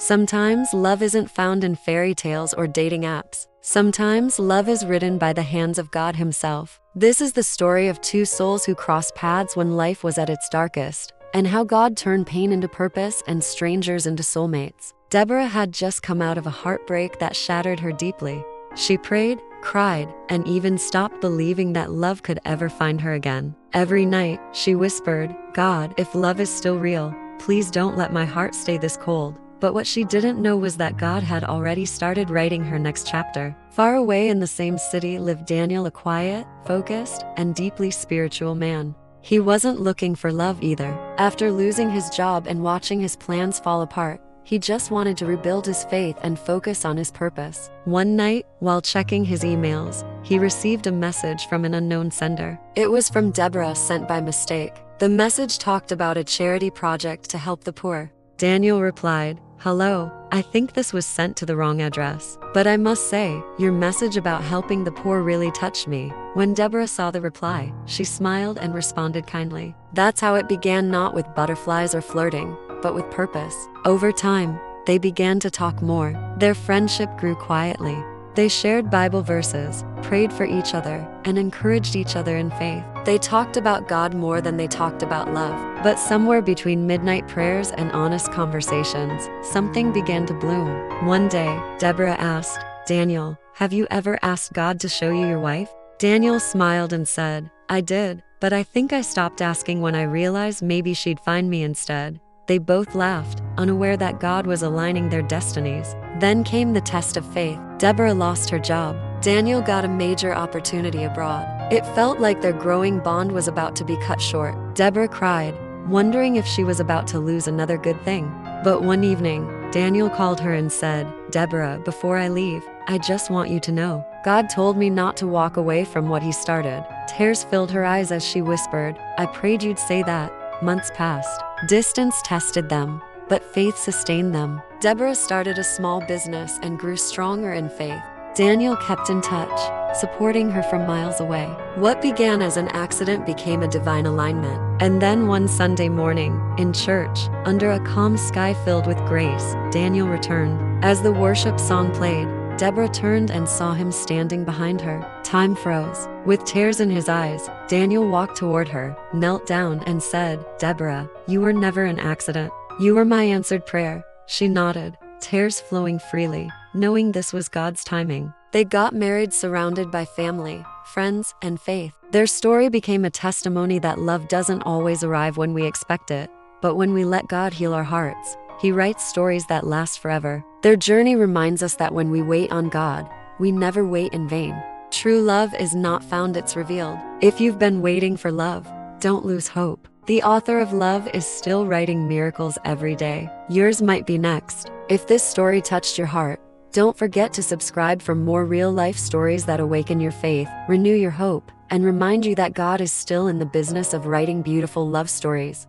Sometimes love isn't found in fairy tales or dating apps. Sometimes love is written by the hands of God Himself. This is the story of two souls who crossed paths when life was at its darkest, and how God turned pain into purpose and strangers into soulmates. Deborah had just come out of a heartbreak that shattered her deeply. She prayed, cried, and even stopped believing that love could ever find her again. Every night, she whispered, "God, if love is still real, please don't let my heart stay this cold." But what she didn't know was that God had already started writing her next chapter. Far away in the same city lived Daniel, a quiet, focused, and deeply spiritual man. He wasn't looking for love either. After losing his job and watching his plans fall apart, he just wanted to rebuild his faith and focus on his purpose. One night, while checking his emails, he received a message from an unknown sender. It was from Deborah, sent by mistake. The message talked about a charity project to help the poor. Daniel replied, "Hello, I think this was sent to the wrong address. But I must say, your message about helping the poor really touched me." When Deborah saw the reply, she smiled and responded kindly. That's how it began, not with butterflies or flirting, but with purpose. Over time, they began to talk more. Their friendship grew quietly. They shared Bible verses, prayed for each other, and encouraged each other in faith. They talked about God more than they talked about love. But somewhere between midnight prayers and honest conversations, something began to bloom. One day, Deborah asked, "Daniel, have you ever asked God to show you your wife?" Daniel smiled and said, "I did, but I think I stopped asking when I realized maybe she'd find me instead." They both laughed, unaware that God was aligning their destinies. Then came the test of faith. Deborah lost her job. Daniel got a major opportunity abroad. It felt like their growing bond was about to be cut short. Deborah cried, wondering if she was about to lose another good thing. But one evening, Daniel called her and said, "Deborah, before I leave, I just want you to know, God told me not to walk away from what He started." Tears filled her eyes as she whispered, "I prayed you'd say that." Months passed. Distance tested them, but faith sustained them. Deborah started a small business and grew stronger in faith. Daniel kept in touch, supporting her from miles away. What began as an accident became a divine alignment. And then one Sunday morning, in church, under a calm sky filled with grace, Daniel returned. As the worship song played, Deborah turned and saw him standing behind her. Time froze. With tears in his eyes, Daniel walked toward her, knelt down, and said, "Deborah, you were never an accident. You were my answered prayer." She nodded, tears flowing freely, knowing this was God's timing. They got married, surrounded by family, friends, and faith. Their story became a testimony that love doesn't always arrive when we expect it, but when we let God heal our hearts, He writes stories that last forever. Their journey reminds us that when we wait on God, we never wait in vain. True love is not found, it's revealed. If you've been waiting for love, don't lose hope. The author of love is still writing miracles every day. Yours might be next. If this story touched your heart, don't forget to subscribe for more real-life stories that awaken your faith, renew your hope, and remind you that God is still in the business of writing beautiful love stories.